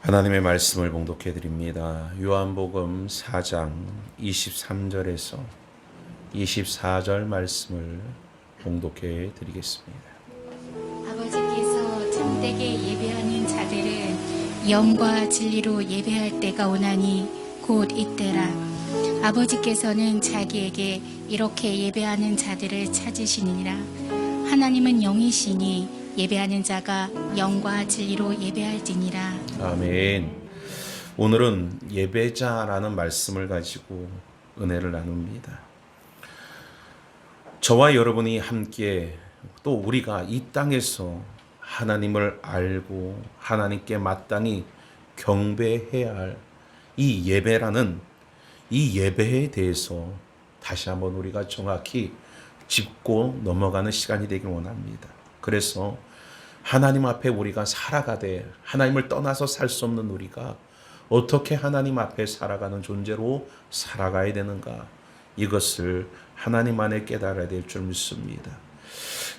하나님의 말씀을 봉독해 드립니다. 요한복음 4장 23절에서 24절 말씀을 봉독해 드리겠습니다. 아버지께서 참되게 예배하는 자들은 영과 진리로 예배할 때가 오나니 곧 이때라. 아버지께서는 자기에게 이렇게 예배하는 자들을 찾으시니라. 하나님은 영이시니 예배하는 자가 영과 진리로 예배할지니라. 아멘. 오늘은 예배자라는 말씀을 가지고 은혜를 나눕니다. 저와 여러분이 함께 또 우리가 이 땅에서 하나님을 알고 하나님께 마땅히 경배해야 할 이 예배라는 이 예배에 대해서 다시 한번 우리가 정확히 짚고 넘어가는 시간이 되길 원합니다. 그래서 하나님 앞에 우리가 살아가되 하나님을 떠나서 살 수 없는 우리가 어떻게 하나님 앞에 살아가는 존재로 살아가야 되는가, 이것을 하나님 안에 깨달아야 될 줄 믿습니다.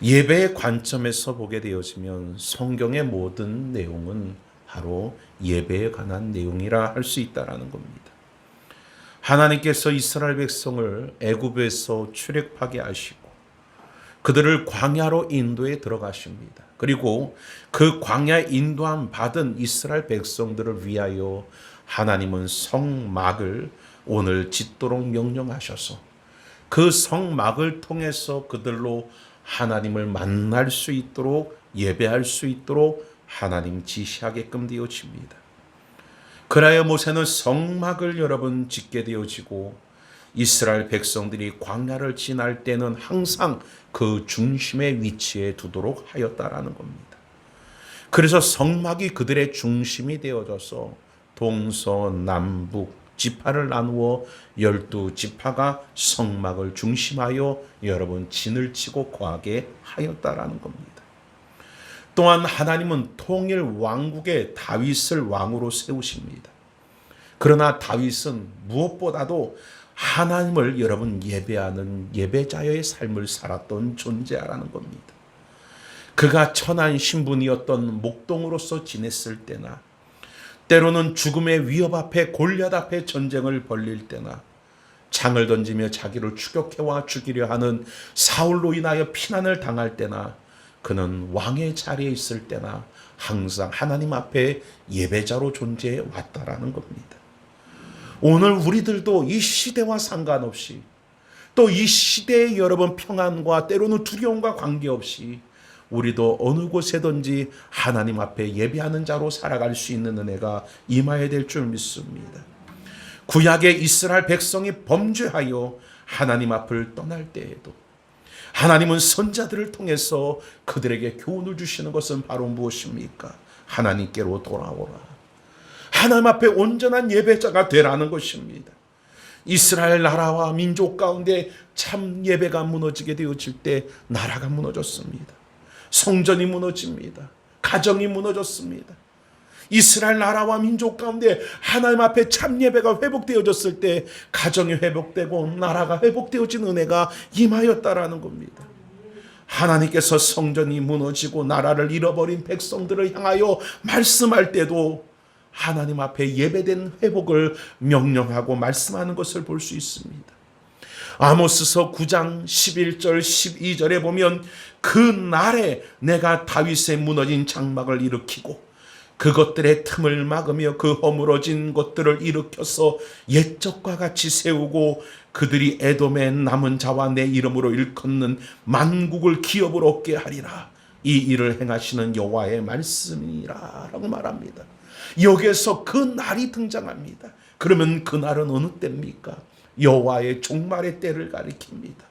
예배의 관점에서 보게 되어지면 성경의 모든 내용은 바로 예배에 관한 내용이라 할 수 있다는 겁니다. 하나님께서 이스라엘 백성을 애굽에서 출애굽하게 하시고 그들을 광야로 인도에 들어가십니다. 그리고 그 광야 인도함 받은 이스라엘 백성들을 위하여 하나님은 성막을 오늘 짓도록 명령하셔서 그 성막을 통해서 그들로 하나님을 만날 수 있도록, 예배할 수 있도록 하나님 지시하게끔 되어집니다. 그라야 모세는 성막을 여러분 짓게 되어지고 이스라엘 백성들이 광야를 지날 때는 항상 그 중심의 위치에 두도록 하였다라는 겁니다. 그래서 성막이 그들의 중심이 되어져서 동서남북 지파를 나누어 12지파가 성막을 중심하여 여러분 진을 치고 거하게 하였다라는 겁니다. 또한 하나님은 통일 왕국의 다윗을 왕으로 세우십니다. 그러나 다윗은 무엇보다도 하나님을 여러분 예배하는 예배자의 삶을 살았던 존재라는 겁니다. 그가 천한 신분이었던 목동으로서 지냈을 때나, 때로는 죽음의 위협 앞에 골리앗 앞에 전쟁을 벌릴 때나, 창을 던지며 자기를 추격해와 죽이려 하는 사울로 인하여 피난을 당할 때나, 그는 왕의 자리에 있을 때나 항상 하나님 앞에 예배자로 존재해 왔다라는 겁니다. 오늘 우리들도 이 시대와 상관없이, 또 이 시대의 여러분 평안과 때로는 두려움과 관계없이 우리도 어느 곳에든지 하나님 앞에 예배하는 자로 살아갈 수 있는 은혜가 임하여야 될 줄 믿습니다. 구약의 이스라엘 백성이 범죄하여 하나님 앞을 떠날 때에도 하나님은 선자들을 통해서 그들에게 교훈을 주시는 것은 바로 무엇입니까? 하나님께로 돌아오라. 하나님 앞에 온전한 예배자가 되라는 것입니다. 이스라엘 나라와 민족 가운데 참 예배가 무너지게 되어질 때 나라가 무너졌습니다. 성전이 무너집니다. 가정이 무너졌습니다. 이스라엘 나라와 민족 가운데 하나님 앞에 참 예배가 회복되어졌을 때 가정이 회복되고 나라가 회복되어진 은혜가 임하였다라는 겁니다. 하나님께서 성전이 무너지고 나라를 잃어버린 백성들을 향하여 말씀할 때도 하나님 앞에 예배된 회복을 명령하고 말씀하는 것을 볼 수 있습니다. 아모스서 9장 11절 12절에 보면 그 날에 내가 다윗의 무너진 장막을 일으키고 그것들의 틈을 막으며 그 허물어진 것들을 일으켜서 옛적과 같이 세우고 그들이 에돔의 남은 자와 내 이름으로 일컫는 만국을 기업으로 얻게 하리라. 이 일을 행하시는 여호와의 말씀이라 라고 말합니다. 여기에서 그 날이 등장합니다. 그러면 그 날은 어느 때입니까? 여호와의 종말의 때를 가리킵니다.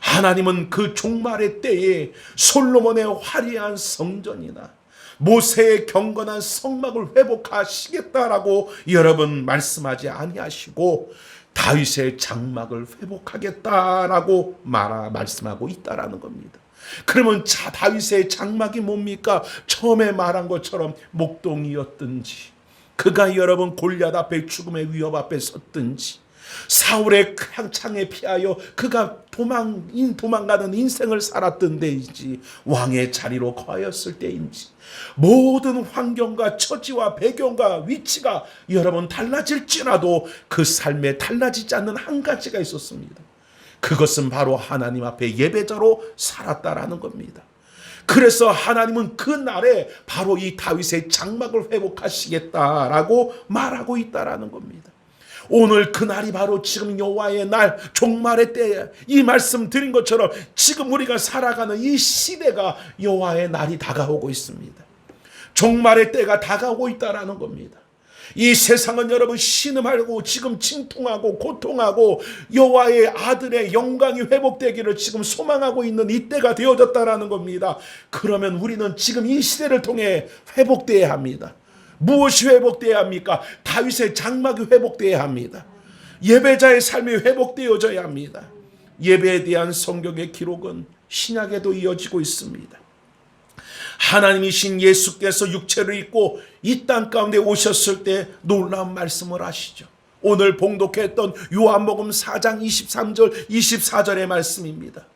하나님은 그 종말의 때에 솔로몬의 화려한 성전이나 모세의 경건한 성막을 회복하시겠다라고 여러분 말씀하지 아니하시고 다윗의 장막을 회복하겠다라고 말씀하고 있다라는 겁니다. 그러면 다윗의 장막이 뭡니까? 처음에 말한 것처럼 목동이었든지, 그가 여러분 골리앗 앞에 죽음의 위협 앞에 섰든지, 사울의 창에 피하여 그가 도망가는 인생을 살았던 때인지, 왕의 자리로 거하였을 때인지, 모든 환경과 처지와 배경과 위치가 여러분 달라질지라도 그 삶에 달라지지 않는 한 가지가 있었습니다. 그것은 바로 하나님 앞에 예배자로 살았다라는 겁니다. 그래서 하나님은 그 날에 바로 이 다윗의 장막을 회복하시겠다라고 말하고 있다라는 겁니다. 오늘 그 날이 바로 지금 여호와의 날, 종말의 때에 이 말씀 드린 것처럼 지금 우리가 살아가는 이 시대가 여호와의 날이 다가오고 있습니다. 종말의 때가 다가오고 있다라는 겁니다. 이 세상은 여러분 신음하고 지금 진통하고 고통하고 여호와의 아들의 영광이 회복되기를 지금 소망하고 있는 이때가 되어졌다라는 겁니다. 그러면 우리는 지금 이 시대를 통해 회복되어야 합니다. 무엇이 회복되어야 합니까? 다윗의 장막이 회복되어야 합니다. 예배자의 삶이 회복되어져야 합니다. 예배에 대한 성경의 기록은 신약에도 이어지고 있습니다. 하나님이신 예수께서 육체를 입고 이 땅 가운데 오셨을 때 놀라운 말씀을 하시죠. 오늘 봉독했던 요한복음 4장 23절 24절의 말씀입니다.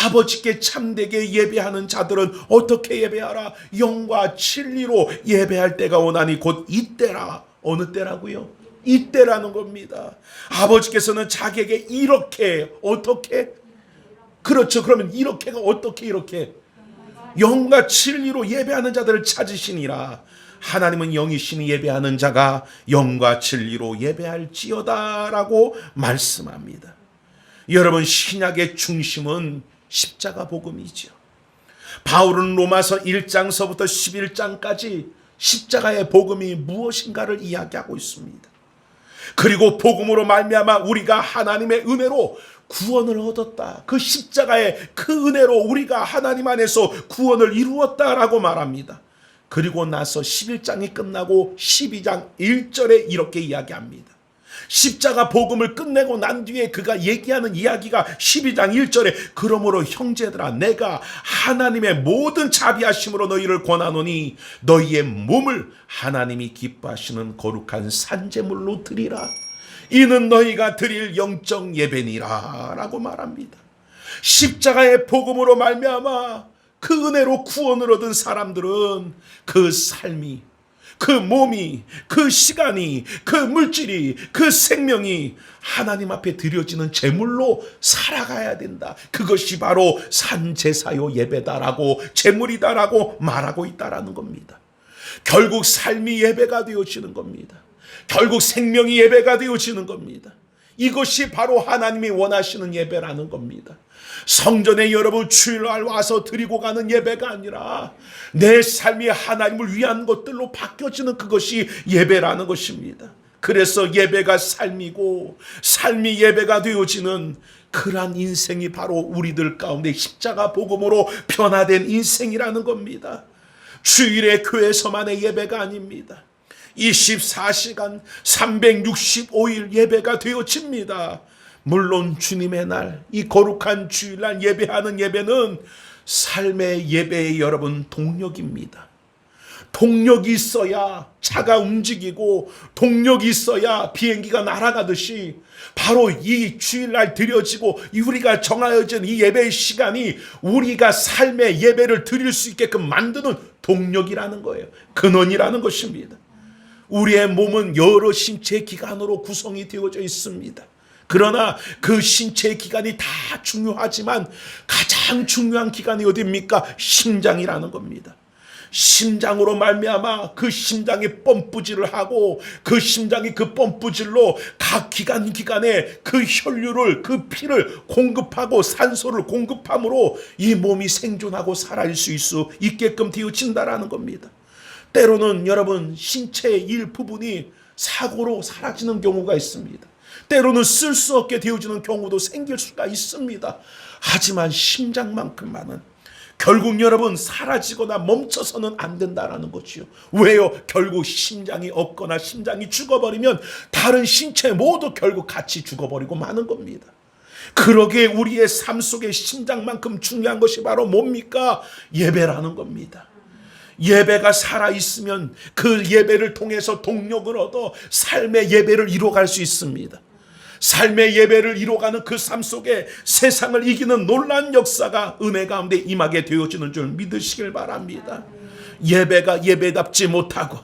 아버지께 참되게 예배하는 자들은 어떻게 예배하라? 영과 진리로 예배할 때가 오나니 곧 이때라. 어느 때라고요? 이때라는 겁니다. 아버지께서는 자기에게 이렇게 어떻게? 그렇죠. 그러면 이렇게가 어떻게 이렇게? 영과 진리로 예배하는 자들을 찾으시니라. 하나님은 영이시니 예배하는 자가 영과 진리로 예배할지어다라고 말씀합니다. 여러분, 신약의 중심은 십자가 복음이죠. 바울은 로마서 1장서부터 11장까지 십자가의 복음이 무엇인가를 이야기하고 있습니다. 그리고 복음으로 말미암아 우리가 하나님의 은혜로 구원을 얻었다. 그 십자가의 그 은혜로 우리가 하나님 안에서 구원을 이루었다라고 말합니다. 그리고 나서 11장이 끝나고 12장 1절에 이렇게 이야기합니다. 십자가 복음을 끝내고 난 뒤에 그가 얘기하는 이야기가 12장 1절에 그러므로 형제들아 내가 하나님의 모든 자비하심으로 너희를 권하노니 너희의 몸을 하나님이 기뻐하시는 거룩한 산제물로 드리라. 이는 너희가 드릴 영적 예배니라 라고 말합니다. 십자가의 복음으로 말미암아 그 은혜로 구원을 얻은 사람들은 그 삶이, 그 몸이, 그 시간이, 그 물질이, 그 생명이 하나님 앞에 드려지는 제물로 살아가야 된다. 그것이 바로 산제사요 예배다라고, 제물이다라고 말하고 있다라는 겁니다. 결국 삶이 예배가 되어지는 겁니다. 결국 생명이 예배가 되어지는 겁니다. 이것이 바로 하나님이 원하시는 예배라는 겁니다. 성전에 여러분 주일날 와서 드리고 가는 예배가 아니라 내 삶이 하나님을 위한 것들로 바뀌어지는 그것이 예배라는 것입니다. 그래서 예배가 삶이고 삶이 예배가 되어지는 그러한 인생이 바로 우리들 가운데 십자가 복음으로 변화된 인생이라는 겁니다. 주일에 교회에서만의 예배가 아닙니다. 24시간 365일 예배가 되어집니다. 물론 주님의 날, 이 거룩한 주일날 예배하는 예배는 삶의 예배의 여러분 동력입니다. 동력이 있어야 차가 움직이고 동력이 있어야 비행기가 날아가듯이 바로 이 주일날 드려지고 우리가 정하여진 이 예배의 시간이 우리가 삶의 예배를 드릴 수 있게끔 만드는 동력이라는 거예요. 근원이라는 것입니다. 우리의 몸은 여러 신체 기관으로 구성이 되어져 있습니다. 그러나 그 신체 기관이 다 중요하지만 가장 중요한 기관이 어디입니까? 심장이라는 겁니다. 심장으로 말미암아 그 심장이 펌프질을 하고 그 심장이 그 펌프질로 각 기관에 그 혈류를 그 피를 공급하고 산소를 공급함으로 이 몸이 생존하고 살아갈 수 있게끔 되어진다라는 겁니다. 때로는 여러분 신체의 일부분이 사고로 사라지는 경우가 있습니다. 때로는 쓸 수 없게 되어지는 경우도 생길 수가 있습니다. 하지만 심장만큼만은 결국 여러분 사라지거나 멈춰서는 안 된다라는 거지요. 왜요? 결국 심장이 없거나 심장이 죽어버리면 다른 신체 모두 결국 같이 죽어버리고 마는 겁니다. 그러기에 우리의 삶 속에 심장만큼 중요한 것이 바로 뭡니까? 예배라는 겁니다. 예배가 살아있으면 그 예배를 통해서 동력을 얻어 삶의 예배를 이루어갈 수 있습니다. 삶의 예배를 이뤄가는 그 삶 속에 세상을 이기는 놀라운 역사가 은혜 가운데 임하게 되어지는 줄 믿으시길 바랍니다. 예배가 예배답지 못하고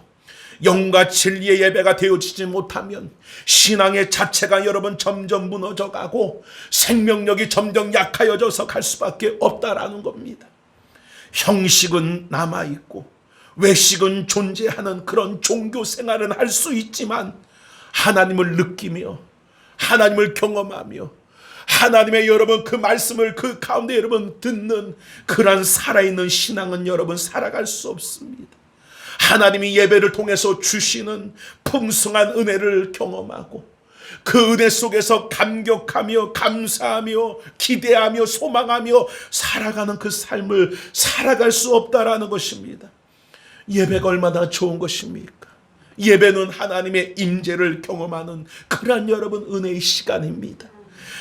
영과 진리의 예배가 되어지지 못하면 신앙의 자체가 여러분 점점 무너져가고 생명력이 점점 약하여져서 갈 수밖에 없다라는 겁니다. 형식은 남아있고 외식은 존재하는 그런 종교 생활은 할 수 있지만 하나님을 느끼며 하나님을 경험하며 하나님의 여러분 그 말씀을 그 가운데 여러분 듣는 그런 살아있는 신앙은 여러분 살아갈 수 없습니다. 하나님이 예배를 통해서 주시는 풍성한 은혜를 경험하고 그 은혜 속에서 감격하며 감사하며 기대하며 소망하며 살아가는 그 삶을 살아갈 수 없다라는 것입니다. 예배가 얼마나 좋은 것입니까? 예배는 하나님의 임재를 경험하는 그러한 여러분 은혜의 시간입니다.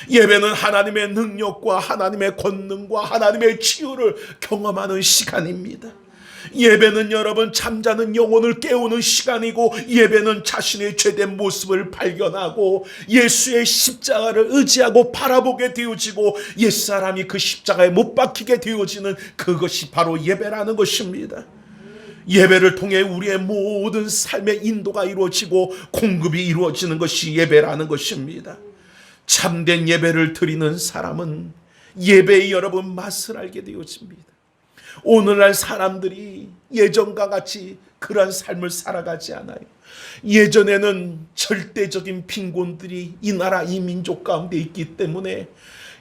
예배는 하나님의 능력과 하나님의 권능과 하나님의 치유를 경험하는 시간입니다. 예배는 여러분 잠자는 영혼을 깨우는 시간이고 예배는 자신의 죄된 모습을 발견하고 예수의 십자가를 의지하고 바라보게 되어지고 옛사람이 그 십자가에 못 박히게 되어지는 그것이 바로 예배라는 것입니다. 예배를 통해 우리의 모든 삶의 인도가 이루어지고 공급이 이루어지는 것이 예배라는 것입니다. 참된 예배를 드리는 사람은 예배의 여러분 맛을 알게 되어집니다. 오늘날 사람들이 예전과 같이 그러한 삶을 살아가지 않아요. 예전에는 절대적인 빈곤들이 이 나라 이 민족 가운데 있기 때문에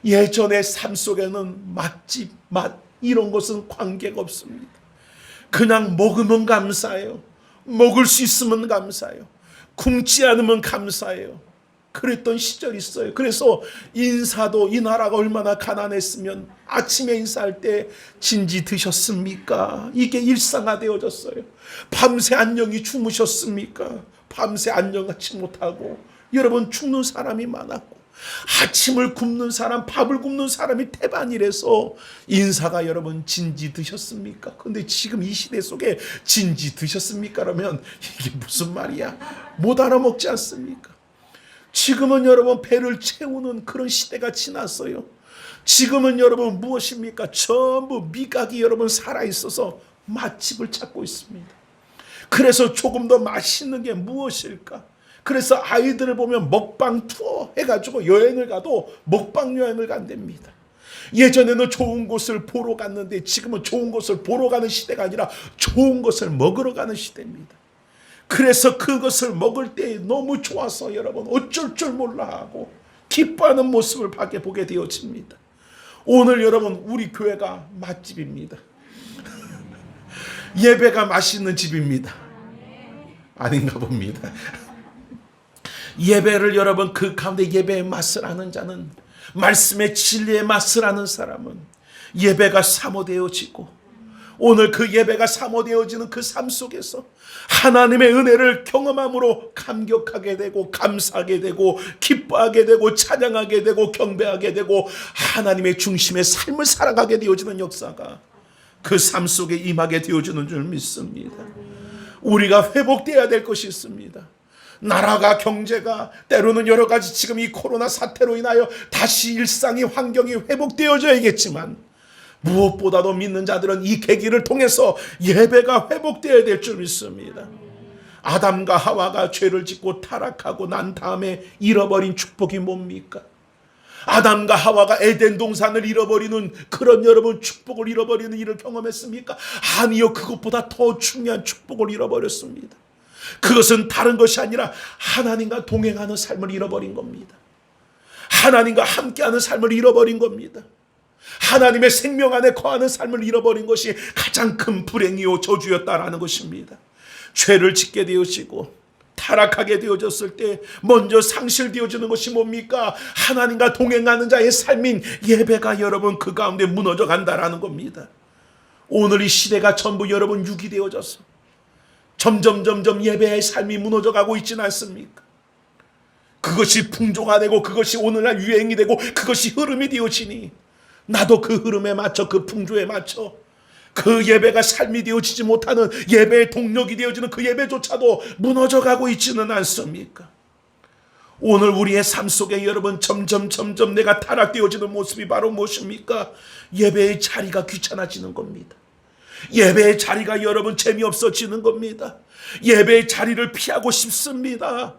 예전의 삶 속에는 맛집, 맛 이런 것은 관계가 없습니다. 그냥 먹으면 감사해요. 먹을 수 있으면 감사해요. 굶지 않으면 감사해요. 그랬던 시절이 있어요. 그래서 인사도 이 나라가 얼마나 가난했으면 아침에 인사할 때 진지 드셨습니까? 이게 일상화되어졌어요. 밤새 안녕히 주무셨습니까? 밤새 안녕하지 못하고 여러분 죽는 사람이 많았고 아침을 굶는 사람, 밥을 굶는 사람이 태반이라서 인사가 여러분 진지 드셨습니까? 근데 지금 이 시대 속에 진지 드셨습니까? 그러면 이게 무슨 말이야? 못 알아먹지 않습니까? 지금은 여러분 배를 채우는 그런 시대가 지났어요. 지금은 여러분 무엇입니까? 전부 미각이 여러분 살아있어서 맛집을 찾고 있습니다. 그래서 조금 더 맛있는 게 무엇일까? 그래서 아이들을 보면 먹방 투어 해가지고 여행을 가도 먹방 여행을 간답니다. 예전에는 좋은 곳을 보러 갔는데 지금은 좋은 곳을 보러 가는 시대가 아니라 좋은 것을 먹으러 가는 시대입니다. 그래서 그것을 먹을 때 너무 좋아서 여러분 어쩔 줄 몰라 하고 기뻐하는 모습을 밖에 보게 되어집니다. 오늘 여러분 우리 교회가 맛집입니다. 예배가 맛있는 집입니다. 아닌가 봅니다. 예배를 여러분 그 가운데 예배의 맛을 아는 자는 말씀의 진리의 맛을 아는 사람은 예배가 사모되어지고 오늘 그 예배가 사모되어지는 그 삶 속에서 하나님의 은혜를 경험함으로 감격하게 되고 감사하게 되고 기뻐하게 되고 찬양하게 되고 경배하게 되고 하나님의 중심의 삶을 살아가게 되어지는 역사가 그 삶 속에 임하게 되어지는 줄 믿습니다. 우리가 회복되어야 될 것이 있습니다. 나라가 경제가 때로는 여러 가지 지금 이 코로나 사태로 인하여 다시 일상의 환경이 회복되어져야겠지만 무엇보다도 믿는 자들은 이 계기를 통해서 예배가 회복되어야 될 줄 믿습니다. 아담과 하와가 죄를 짓고 타락하고 난 다음에 잃어버린 축복이 뭡니까? 아담과 하와가 에덴 동산을 잃어버리는 그런 여러분 축복을 잃어버리는 일을 경험했습니까? 아니요, 그것보다 더 중요한 축복을 잃어버렸습니다. 그것은 다른 것이 아니라 하나님과 동행하는 삶을 잃어버린 겁니다. 하나님과 함께하는 삶을 잃어버린 겁니다. 하나님의 생명 안에 거하는 삶을 잃어버린 것이 가장 큰 불행이요 저주였다라는 것입니다. 죄를 짓게 되어지고 타락하게 되어졌을 때 먼저 상실되어지는 것이 뭡니까? 하나님과 동행하는 자의 삶인 예배가 여러분 그 가운데 무너져 간다라는 겁니다. 오늘 이 시대가 전부 여러분 육이 되어져서 점점 예배의 삶이 무너져 가고 있지는 않습니까? 그것이 풍조가 되고 그것이 오늘날 유행이 되고 그것이 흐름이 되어지니 나도 그 흐름에 맞춰 그 풍조에 맞춰 그 예배가 삶이 되어지지 못하는 예배의 동력이 되어지는 그 예배조차도 무너져 가고 있지는 않습니까? 오늘 우리의 삶 속에 여러분 점점 내가 타락되어지는 모습이 바로 무엇입니까? 예배의 자리가 귀찮아지는 겁니다. 예배의 자리가 여러분 재미없어지는 겁니다. 예배의 자리를 피하고 싶습니다.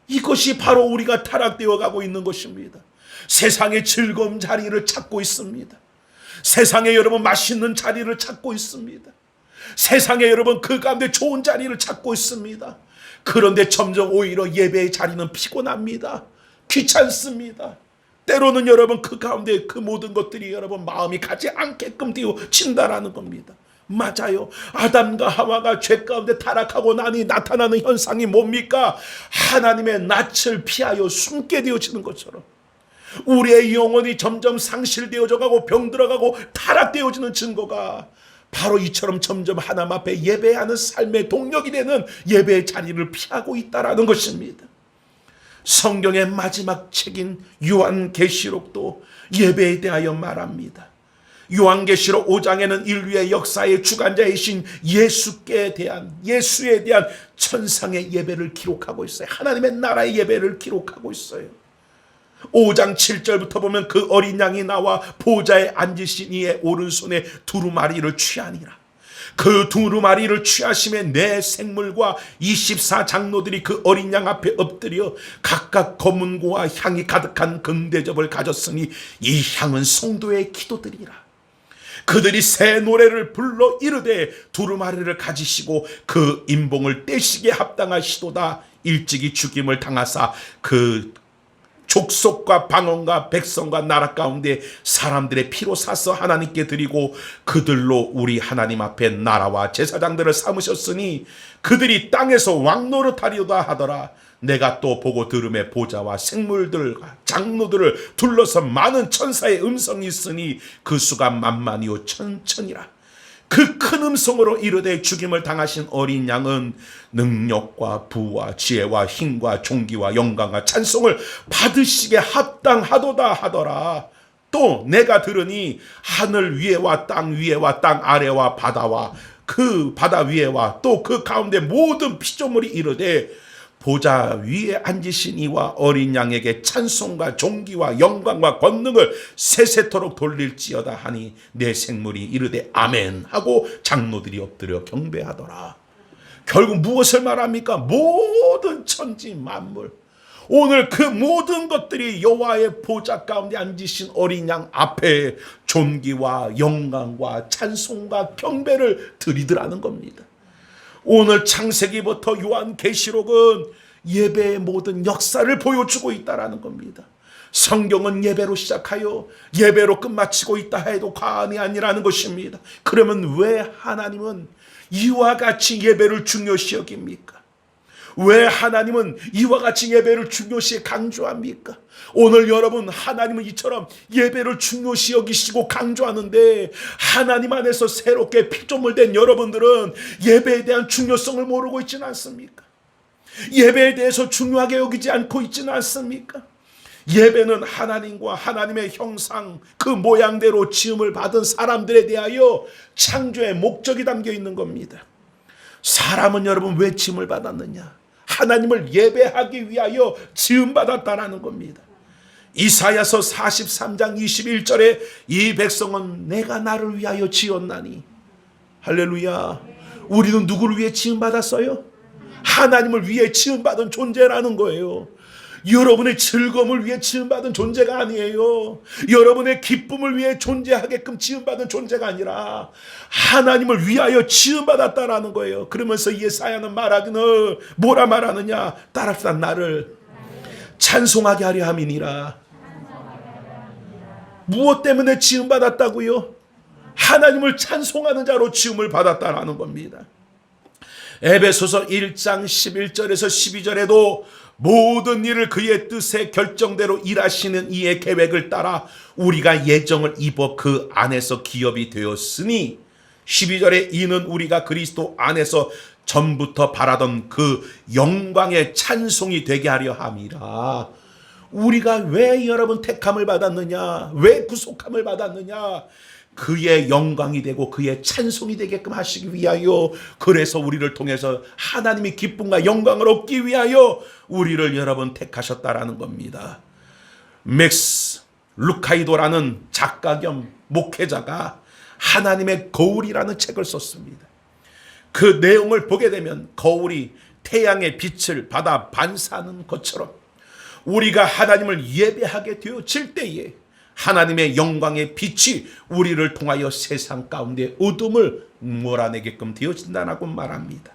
이것이 바로 우리가 타락되어 가고 있는 것입니다. 세상의 즐거운 자리를 찾고 있습니다. 세상에 여러분 맛있는 자리를 찾고 있습니다. 세상에 여러분 그 가운데 좋은 자리를 찾고 있습니다. 그런데 점점 오히려 예배의 자리는 피곤합니다. 귀찮습니다. 때로는 여러분 그 가운데 그 모든 것들이 여러분 마음이 가지 않게끔 되어진다라는 겁니다. 맞아요. 아담과 하와가 죄 가운데 타락하고 나니 나타나는 현상이 뭡니까? 하나님의 낯을 피하여 숨게 되어지는 것처럼 우리의 영혼이 점점 상실되어져 가고 병들어가고 타락되어지는 증거가 바로 이처럼 점점 하나님 앞에 예배하는 삶의 동력이 되는 예배의 자리를 피하고 있다라는 것입니다. 성경의 마지막 책인 요한계시록도 예배에 대하여 말합니다. 요한계시록 5장에는 인류의 역사의 주관자이신 예수에 대한 천상의 예배를 기록하고 있어요. 하나님의 나라의 예배를 기록하고 있어요. 5장 7절부터 보면 그 어린 양이 나와 보좌에 앉으신 이의 오른손에 두루마리를 취하니라. 그 두루마리를 취하심에 내 생물과 24장로들이 그 어린 양 앞에 엎드려 각각 검은고와 향이 가득한 금대접을 가졌으니 이 향은 성도의 기도들이라. 그들이 새 노래를 불러 이르되 두루마리를 가지시고 그 인봉을 떼시기에 합당하시도다. 일찍이 죽임을 당하사 그 족속과 방언과 백성과 나라 가운데 사람들의 피로 사서 하나님께 드리고 그들로 우리 하나님 앞에 나라와 제사장들을 삼으셨으니 그들이 땅에서 왕노릇하리로다 하더라. 내가 또 보고 들음에 보좌와 생물들과 장로들을 둘러서 많은 천사의 음성이 있으니 그 수가 만만이요 천천이라. 그 큰 음성으로 이르되 죽임을 당하신 어린 양은 능력과 부와 지혜와 힘과 존귀와 영광과 찬송을 받으시게 합당하도다 하더라. 또 내가 들으니 하늘 위에와 땅 위에와 땅 아래와 바다와 그 바다 위에와 또 그 가운데 모든 피조물이 이르되 보좌 위에 앉으신 이와 어린 양에게 찬송과 존귀와 영광과 권능을 세세토록 돌릴지어다 하니 내 생물이 이르되 아멘 하고 장로들이 엎드려 경배하더라. 결국 무엇을 말합니까? 모든 천지 만물, 오늘 그 모든 것들이 여호와의 보좌 가운데 앉으신 어린 양 앞에 존귀와 영광과 찬송과 경배를 드리더라는 겁니다. 오늘 창세기부터 요한계시록은 예배의 모든 역사를 보여주고 있다라는 겁니다. 성경은 예배로 시작하여 예배로 끝마치고 있다 해도 과언이 아니라는 것입니다. 그러면 왜 하나님은 이와 같이 예배를 중요시 여깁니까? 왜 하나님은 이와 같이 예배를 중요시 강조합니까? 오늘 여러분, 하나님은 이처럼 예배를 중요시 여기시고 강조하는데 하나님 안에서 새롭게 피조물된 여러분들은 예배에 대한 중요성을 모르고 있지는 않습니까? 예배에 대해서 중요하게 여기지 않고 있지는 않습니까? 예배는 하나님과 하나님의 형상 그 모양대로 지음을 받은 사람들에 대하여 창조의 목적이 담겨 있는 겁니다. 사람은 여러분 왜 지음을 받았느냐? 하나님을 예배하기 위하여 지음받았다라는 겁니다. 이사야서 43장 21절에 이 백성은 내가 나를 위하여 지었나니. 할렐루야. 우리는 누구를 위해 지음받았어요? 하나님을 위해 지음받은 존재라는 거예요. 여러분의 즐거움을 위해 지음받은 존재가 아니에요. 여러분의 기쁨을 위해 존재하게끔 지음받은 존재가 아니라 하나님을 위하여 지음받았다라는 거예요. 그러면서 예사야는 말하기는 뭐라 말하느냐? 따라합시다. 나를 찬송하게 하려 함이니라. 무엇 때문에 지음받았다고요? 하나님을 찬송하는 자로 지음을 받았다라는 겁니다. 에베소서 1장 11절에서 12절에도 모든 일을 그의 뜻의 결정대로 일하시는 이의 계획을 따라 우리가 예정을 입어 그 안에서 기업이 되었으니 12절에 이는 우리가 그리스도 안에서 전부터 바라던 그 영광의 찬송이 되게 하려 함이라. 우리가 왜 여러분 택함을 받았느냐? 왜 구속함을 받았느냐? 그의 영광이 되고 그의 찬송이 되게끔 하시기 위하여, 그래서 우리를 통해서 하나님이 기쁨과 영광을 얻기 위하여 우리를 여러분 택하셨다라는 겁니다. 맥스 루카이도라는 작가 겸 목회자가 하나님의 거울이라는 책을 썼습니다. 그 내용을 보게 되면 거울이 태양의 빛을 받아 반사하는 것처럼 우리가 하나님을 예배하게 되어질 때에 하나님의 영광의 빛이 우리를 통하여 세상 가운데 어둠을 몰아내게끔 되어진다고 말합니다.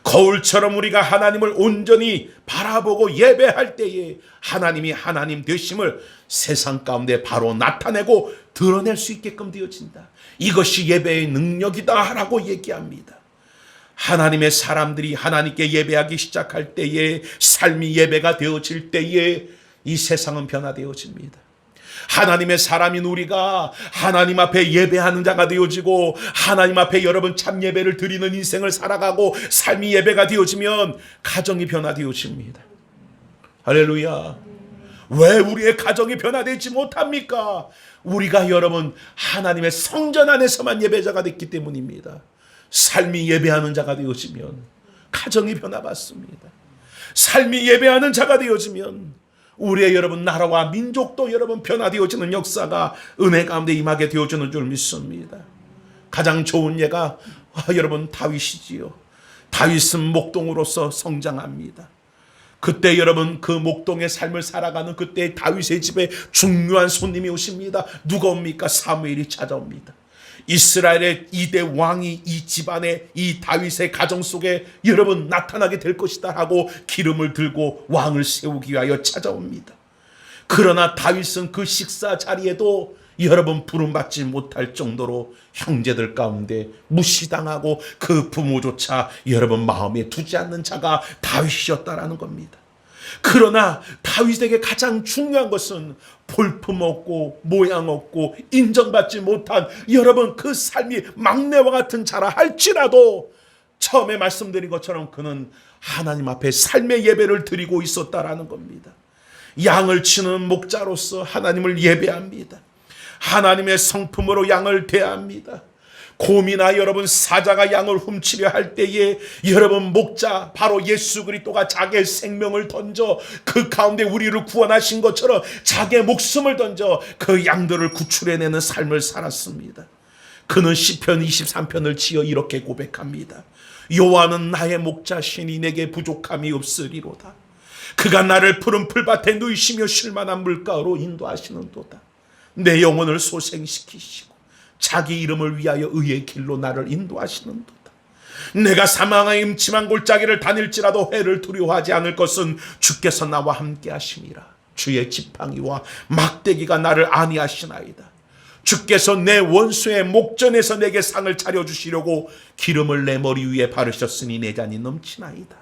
거울처럼 우리가 하나님을 온전히 바라보고 예배할 때에 하나님이 하나님 되심을 세상 가운데 바로 나타내고 드러낼 수 있게끔 되어진다. 이것이 예배의 능력이다 라고 얘기합니다. 하나님의 사람들이 하나님께 예배하기 시작할 때에, 삶이 예배가 되어질 때에 이 세상은 변화되어집니다. 하나님의 사람인 우리가 하나님 앞에 예배하는 자가 되어지고 하나님 앞에 여러분 참 예배를 드리는 인생을 살아가고 삶이 예배가 되어지면 가정이 변화되어집니다. 할렐루야. 왜 우리의 가정이 변화되지 못합니까? 우리가 여러분 하나님의 성전 안에서만 예배자가 됐기 때문입니다. 삶이 예배하는 자가 되어지면 가정이 변화받습니다. 삶이 예배하는 자가 되어지면 우리의 여러분 나라와 민족도 여러분 변화되어지는 역사가 은혜 가운데 임하게 되어지는 줄 믿습니다. 가장 좋은 예가 여러분 다윗이지요. 다윗은 목동으로서 성장합니다. 그때 여러분 그 목동의 삶을 살아가는 그때 다윗의 집에 중요한 손님이 오십니다. 누가 옵니까? 사무엘이 찾아옵니다. 이스라엘의 2대 왕이 이 집안에 이 다윗의 가정 속에 여러분 나타나게 될 것이다 하고 기름을 들고 왕을 세우기 위하여 찾아옵니다. 그러나 다윗은 그 식사 자리에도 여러분 부름받지 못할 정도로 형제들 가운데 무시당하고 그 부모조차 여러분 마음에 두지 않는 자가 다윗이었다라는 겁니다. 그러나 다윗에게 가장 중요한 것은 볼품없고 모양없고 인정받지 못한 여러분 그 삶이 막내와 같은 자라 할지라도 처음에 말씀드린 것처럼 그는 하나님 앞에 삶의 예배를 드리고 있었다라는 겁니다. 양을 치는 목자로서 하나님을 예배합니다. 하나님의 성품으로 양을 대합니다. 곰이나 여러분 사자가 양을 훔치려 할 때에 여러분 목자 바로 예수 그리스도가 자기의 생명을 던져 그 가운데 우리를 구원하신 것처럼 자기의 목숨을 던져 그 양들을 구출해내는 삶을 살았습니다. 그는 시편 23편을 지어 이렇게 고백합니다. 여호와는 나의 목자시니 내게 부족함이 없으리로다. 그가 나를 푸른 풀밭에 누이시며 쉴만한 물가로 인도하시는도다. 내 영혼을 소생시키시고 자기 이름을 위하여 의의 길로 나를 인도하시는도다. 내가 사망의 음침한 골짜기를 다닐지라도 해를 두려워하지 않을 것은 주께서 나와 함께 하심이라. 주의 지팡이와 막대기가 나를 안위하시나이다. 주께서 내 원수의 목전에서 내게 상을 차려주시려고 기름을 내 머리 위에 바르셨으니 내 잔이 넘치나이다.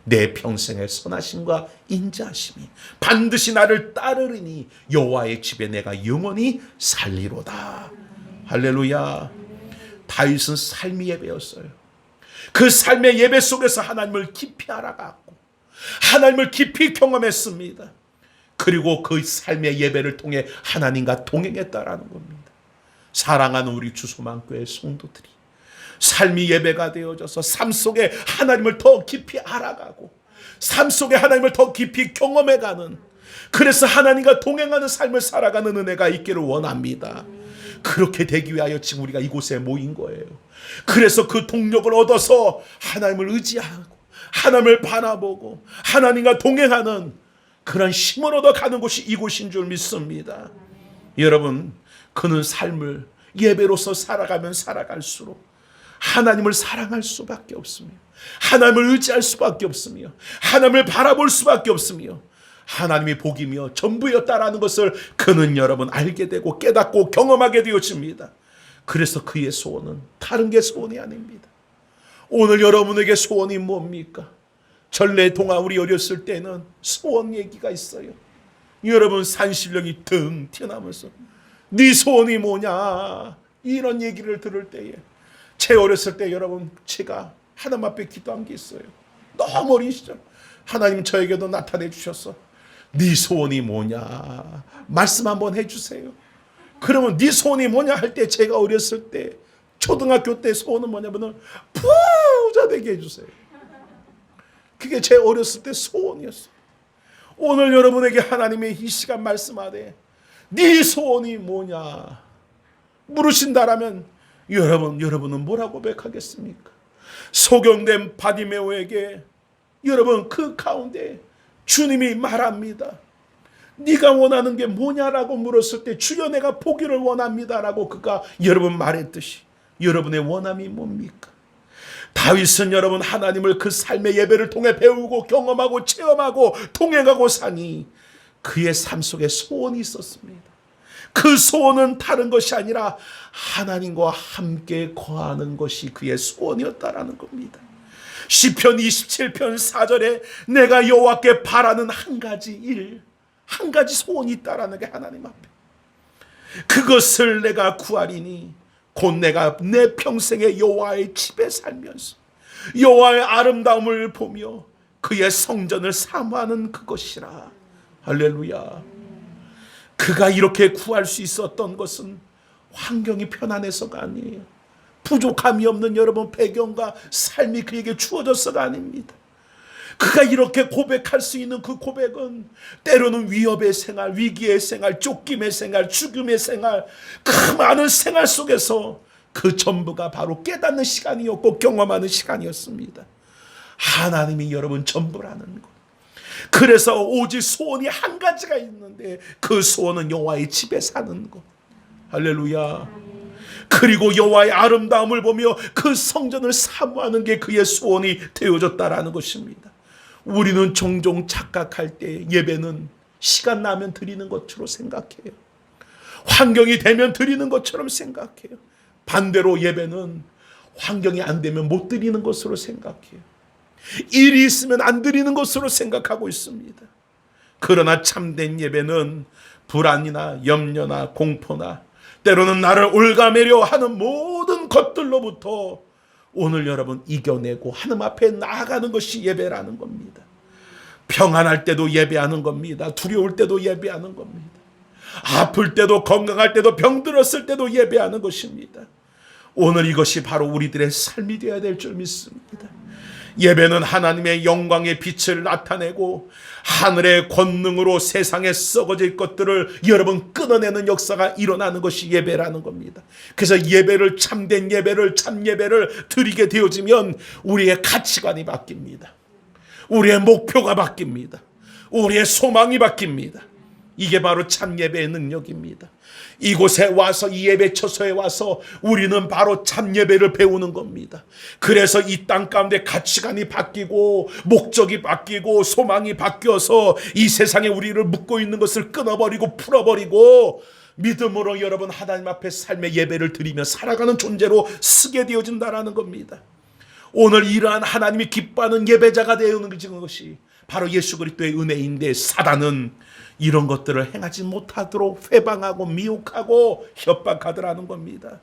내 평생의 선하심과 인자하심이 반드시 나를 따르리니 여호와의 집에 내가 영원히 살리로다. 할렐루야. 다윗은 삶의 예배였어요. 그 삶의 예배 속에서 하나님을 깊이 알아갔고 하나님을 깊이 경험했습니다. 그리고 그 삶의 예배를 통해 하나님과 동행했다라는 겁니다. 사랑하는 우리 주소만교회 성도들이 삶이 예배가 되어져서 삶 속에 하나님을 더 깊이 알아가고 삶 속에 하나님을 더 깊이 경험해가는, 그래서 하나님과 동행하는 삶을 살아가는 은혜가 있기를 원합니다. 그렇게 되기 위하여 지금 우리가 이곳에 모인 거예요. 그래서 그 동력을 얻어서 하나님을 의지하고 하나님을 바라보고 하나님과 동행하는 그런 힘을 얻어가는 곳이 이곳인 줄 믿습니다. 여러분, 그는 삶을 예배로서 살아가면 살아갈수록 하나님을 사랑할 수밖에 없으며 하나님을 의지할 수밖에 없으며 하나님을 바라볼 수밖에 없으며 하나님이 복이며 전부였다라는 것을 그는 여러분 알게 되고 깨닫고 경험하게 되어집니다. 그래서 그의 소원은 다른 게 소원이 아닙니다. 오늘 여러분에게 소원이 뭡니까? 전래 동안 우리 어렸을 때는 소원 얘기가 있어요. 여러분 산신령이 등 튀어나오면서 네 소원이 뭐냐 이런 얘기를 들을 때에 제 어렸을 때 여러분 제가 하나님 앞에 기도한 게 있어요. 너무 어린 시절 하나님 저에게도 나타내 주셔서 네 소원이 뭐냐 말씀 한번 해주세요. 그러면 네 소원이 뭐냐 할 때, 제가 어렸을 때 초등학교 때 소원은 뭐냐면은 부자 되게 해주세요. 그게 제 어렸을 때 소원이었어요. 오늘 여러분에게 하나님의 이 시간 말씀하되 네 소원이 뭐냐 물으신다라면 여러분은 뭐라고 고백하겠습니까? 소경된 바디메오에게 여러분 그 가운데 주님이 말합니다. 네가 원하는 게 뭐냐라고 물었을 때 주여 내가 보기를 원합니다라고 그가 여러분 말했듯이 여러분의 원함이 뭡니까? 다윗은 여러분 하나님을 그 삶의 예배를 통해 배우고 경험하고 체험하고 동행하고 사니 그의 삶 속에 소원이 있었습니다. 그 소원은 다른 것이 아니라 하나님과 함께 거하는 것이 그의 소원이었다라는 겁니다. 시편 27편 4절에 내가 여호와께 바라는 한 가지 소원이 있다라는 게 하나님 앞에 그것을 내가 구하리니 곧 내가 내 평생에 여호와의 집에 살면서 여호와의 아름다움을 보며 그의 성전을 사모하는 그것이라. 할렐루야. 그가 이렇게 구할 수 있었던 것은 환경이 편안해서가 아니에요. 부족함이 없는 여러분 배경과 삶이 그에게 주어져서가 아닙니다. 그가 이렇게 고백할 수 있는 그 고백은 때로는 위협의 생활, 위기의 생활, 쫓김의 생활, 죽음의 생활, 그 많은 생활 속에서 그 전부가 바로 깨닫는 시간이었고 경험하는 시간이었습니다. 하나님이 여러분 전부라는 것. 그래서 오직 소원이 한 가지가 있는데 그 소원은 여호와의 집에 사는 것. 할렐루야. 그리고 여호와의 아름다움을 보며 그 성전을 사모하는 게 그의 소원이 되어졌다라는 것입니다. 우리는 종종 착각할 때 예배는 시간 나면 드리는 것으로 생각해요. 환경이 되면 드리는 것처럼 생각해요. 반대로 예배는 환경이 안 되면 못 드리는 것으로 생각해요. 일이 있으면 안 드리는 것으로 생각하고 있습니다. 그러나 참된 예배는 불안이나 염려나 공포나 때로는 나를 올가매려 하는 모든 것들로부터 오늘 여러분 이겨내고 하나님 앞에 나아가는 것이 예배라는 겁니다. 평안할 때도 예배하는 겁니다. 두려울 때도 예배하는 겁니다. 아플 때도 건강할 때도 병들었을 때도 예배하는 것입니다. 오늘 이것이 바로 우리들의 삶이 되어야 될 줄 믿습니다. 예배는 하나님의 영광의 빛을 나타내고 하늘의 권능으로 세상에 썩어질 것들을 여러분 끊어내는 역사가 일어나는 것이 예배라는 겁니다. 그래서 예배를 참된 예배를 참 예배를 드리게 되어지면 우리의 가치관이 바뀝니다. 우리의 목표가 바뀝니다. 우리의 소망이 바뀝니다. 이게 바로 참 예배의 능력입니다. 이곳에 와서 이 예배 처소에 와서 우리는 바로 참 예배를 배우는 겁니다. 그래서 이 땅 가운데 가치관이 바뀌고 목적이 바뀌고 소망이 바뀌어서 이 세상에 우리를 묶고 있는 것을 끊어버리고 풀어버리고 믿음으로 여러분 하나님 앞에 삶의 예배를 드리며 살아가는 존재로 쓰게 되어진다는 겁니다. 오늘 이러한 하나님이 기뻐하는 예배자가 되는 것이 바로 예수 그리스도의 은혜인데 사단은 이런 것들을 행하지 못하도록 회방하고 미혹하고 협박하더라는 겁니다.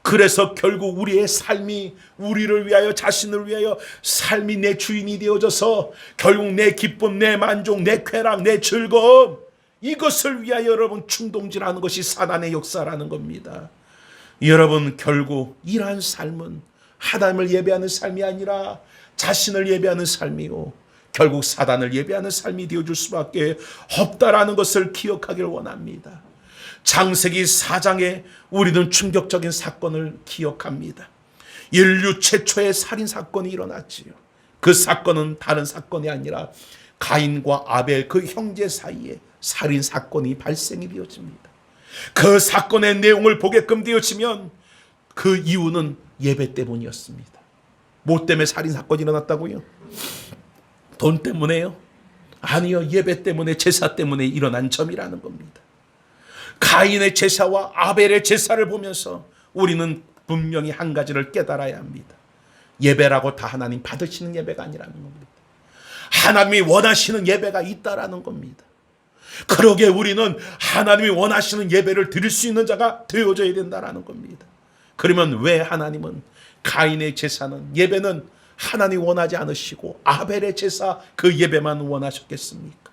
그래서 결국 우리의 삶이 우리를 위하여 자신을 위하여 삶이 내 주인이 되어져서 결국 내 기쁨, 내 만족, 내 쾌락, 내 즐거움 이것을 위하여 여러분 충동질하는 것이 사단의 역사라는 겁니다. 여러분 결국 이러한 삶은 하나님을 예배하는 삶이 아니라 자신을 예배하는 삶이요 결국 사단을 예배하는 삶이 되어줄 수밖에 없다라는 것을 기억하길 원합니다. 창세기 4장에 우리는 충격적인 사건을 기억합니다. 인류 최초의 살인사건이 일어났지요. 그 사건은 다른 사건이 아니라 가인과 아벨 그 형제 사이에 살인사건이 발생이 되어집니다. 그 사건의 내용을 보게끔 되어지면 그 이유는 예배 때문이었습니다. 뭐 때문에 살인사건이 일어났다고요? 돈 때문에요? 아니요. 예배 때문에 제사 때문에 일어난 점이라는 겁니다. 가인의 제사와 아벨의 제사를 보면서 우리는 분명히 한 가지를 깨달아야 합니다. 예배라고 다 하나님 받으시는 예배가 아니라는 겁니다. 하나님이 원하시는 예배가 있다라는 겁니다. 그러게 우리는 하나님이 원하시는 예배를 드릴 수 있는 자가 되어져야 된다라는 겁니다. 그러면 왜 하나님은 가인의 제사는 예배는 하나님 원하지 않으시고 아벨의 제사 그 예배만 원하셨겠습니까?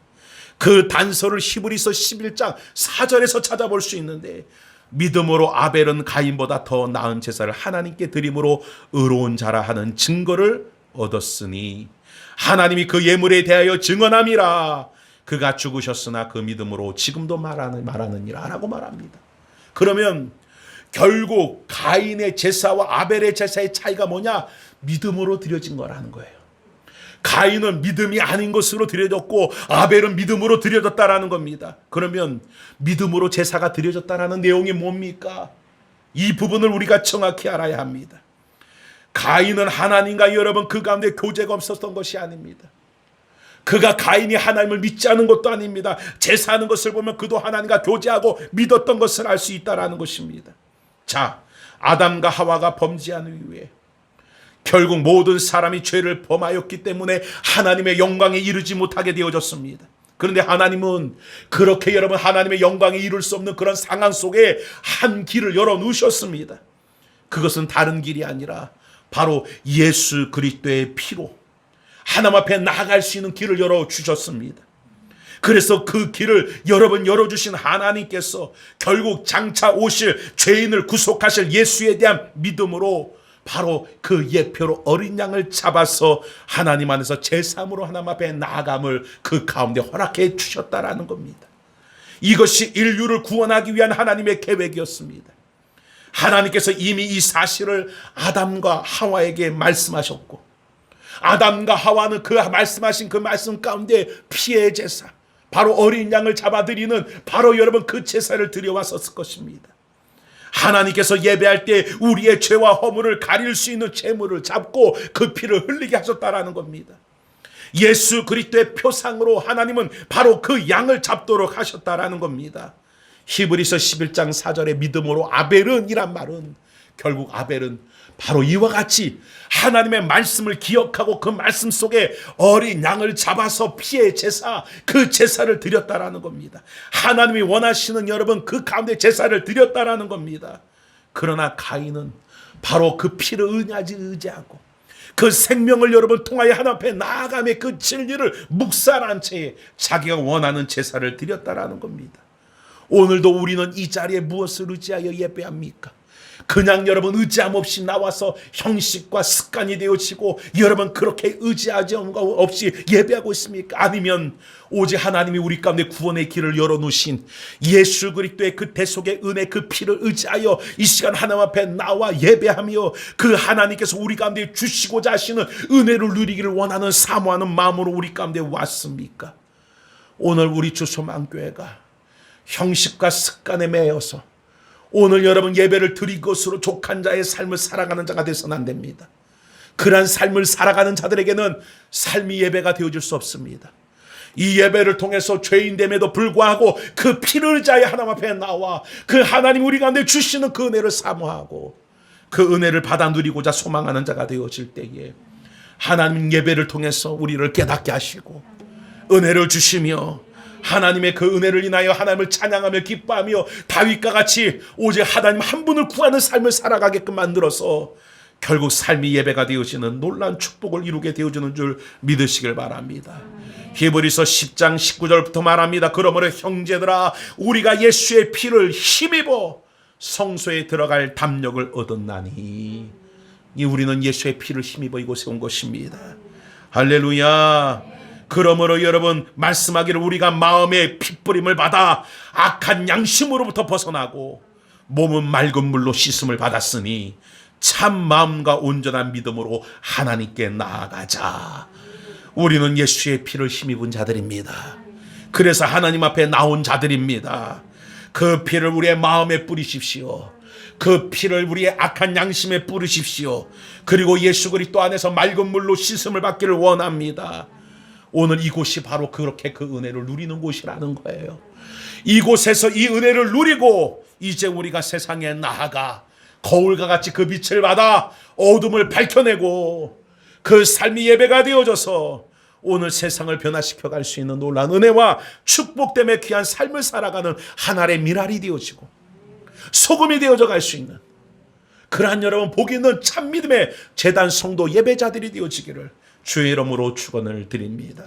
그 단서를 히브리서 11장 4절에서 찾아볼 수 있는데 믿음으로 아벨은 가인보다 더 나은 제사를 하나님께 드림으로 의로운 자라 하는 증거를 얻었으니 하나님이 그 예물에 대하여 증언함이라. 그가 죽으셨으나 그 믿음으로 지금도 말하느니라 라고 말합니다. 그러면 결국 가인의 제사와 아벨의 제사의 차이가 뭐냐? 믿음으로 드려진 거라는 거예요. 가인은 믿음이 아닌 것으로 드려졌고 아벨은 믿음으로 드려졌다라는 겁니다. 그러면 믿음으로 제사가 드려졌다라는 내용이 뭡니까? 이 부분을 우리가 정확히 알아야 합니다. 가인은 하나님과 여러분 그 가운데 교제가 없었던 것이 아닙니다. 그가 가인이 하나님을 믿지 않은 것도 아닙니다. 제사하는 것을 보면 그도 하나님과 교제하고 믿었던 것을 알 수 있다라는 것입니다. 자, 아담과 하와가 범죄한 이후에 결국 모든 사람이 죄를 범하였기 때문에 하나님의 영광에 이르지 못하게 되어졌습니다. 그런데 하나님은 그렇게 여러분 하나님의 영광에 이룰 수 없는 그런 상황 속에 한 길을 열어놓으셨습니다. 그것은 다른 길이 아니라 바로 예수 그리스도의 피로 하나님 앞에 나아갈 수 있는 길을 열어주셨습니다. 그래서 그 길을 여러분 열어주신 하나님께서 결국 장차 오실 죄인을 구속하실 예수에 대한 믿음으로 바로 그 예표로 어린 양을 잡아서 하나님 안에서 제사함으로 하나님 앞에 나아감을 그 가운데 허락해 주셨다라는 겁니다. 이것이 인류를 구원하기 위한 하나님의 계획이었습니다. 하나님께서 이미 이 사실을 아담과 하와에게 말씀하셨고 아담과 하와는 그 말씀하신 그 말씀 가운데 피의 제사 바로 어린 양을 잡아드리는 바로 여러분 그 제사를 드려왔었을 것입니다. 하나님께서 예배할 때 우리의 죄와 허물을 가릴 수 있는 제물을 잡고 그 피를 흘리게 하셨다라는 겁니다. 예수 그리스도의 표상으로 하나님은 바로 그 양을 잡도록 하셨다라는 겁니다. 히브리서 11장 4절에 믿음으로 아벨은 이란 말은 결국 아벨은 바로 이와 같이 하나님의 말씀을 기억하고 그 말씀 속에 어린 양을 잡아서 피의 제사, 그 제사를 드렸다라는 겁니다. 하나님이 원하시는 여러분 그 가운데 제사를 드렸다라는 겁니다. 그러나 가인은 바로 그 피를 의지하고 그 생명을 여러분 통하여 하나님 앞에 나아감의 그 진리를 묵살한 채에 자기가 원하는 제사를 드렸다라는 겁니다. 오늘도 우리는 이 자리에 무엇을 의지하여 예배합니까? 그냥 여러분 의지함 없이 나와서 형식과 습관이 되어지고 여러분 그렇게 의지하지 없이 예배하고 있습니까? 아니면 오직 하나님이 우리 가운데 구원의 길을 열어놓으신 예수 그리스도의 그 대속의 은혜 그 피를 의지하여 이 시간 하나님 앞에 나와 예배하며 그 하나님께서 우리 가운데 주시고자 하시는 은혜를 누리기를 원하는 사모하는 마음으로 우리 가운데 왔습니까? 오늘 우리 주소망교회가 형식과 습관에 매여서 오늘 여러분 예배를 드린 것으로 족한 자의 삶을 살아가는 자가 되서는 안 됩니다. 그러한 삶을 살아가는 자들에게는 삶이 예배가 되어줄 수 없습니다. 이 예배를 통해서 죄인됨에도 불구하고 그 피를 의지하여 하나님 앞에 나와 그 하나님 우리 가운데 주시는 그 은혜를 사모하고 그 은혜를 받아 누리고자 소망하는 자가 되어질 때에 하나님 예배를 통해서 우리를 깨닫게 하시고 은혜를 주시며 하나님의 그 은혜를 인하여 하나님을 찬양하며 기뻐하며 다윗과 같이 오직 하나님 한 분을 구하는 삶을 살아가게끔 만들어서 결국 삶이 예배가 되어지는 놀라운 축복을 이루게 되어지는 줄 믿으시길 바랍니다. 히브리서 10장 19절부터 말합니다. 그러므로 형제들아 우리가 예수의 피를 힘입어 성소에 들어갈 담력을 얻었나니 우리는 예수의 피를 힘입어 이곳에 온 것입니다. 할렐루야. 그러므로 여러분 말씀하기를 우리가 마음의 핏부림을 받아 악한 양심으로부터 벗어나고 몸은 맑은 물로 씻음을 받았으니 참 마음과 온전한 믿음으로 하나님께 나아가자. 우리는 예수의 피를 힘입은 자들입니다. 그래서 하나님 앞에 나온 자들입니다. 그 피를 우리의 마음에 뿌리십시오. 그 피를 우리의 악한 양심에 뿌리십시오. 그리고 예수 그리스도 안에서 맑은 물로 씻음을 받기를 원합니다. 오늘 이곳이 바로 그렇게 그 은혜를 누리는 곳이라는 거예요. 이곳에서 이 은혜를 누리고 이제 우리가 세상에 나아가 거울과 같이 그 빛을 받아 어둠을 밝혀내고 그 삶이 예배가 되어져서 오늘 세상을 변화시켜 갈 수 있는 놀라운 은혜와 축복 때문에 귀한 삶을 살아가는 하나의 미랄이 되어지고 소금이 되어져 갈 수 있는 그러한 여러분 복이 있는 참 믿음의 제단 성도 예배자들이 되어지기를 주의 이름으로 축원을 드립니다.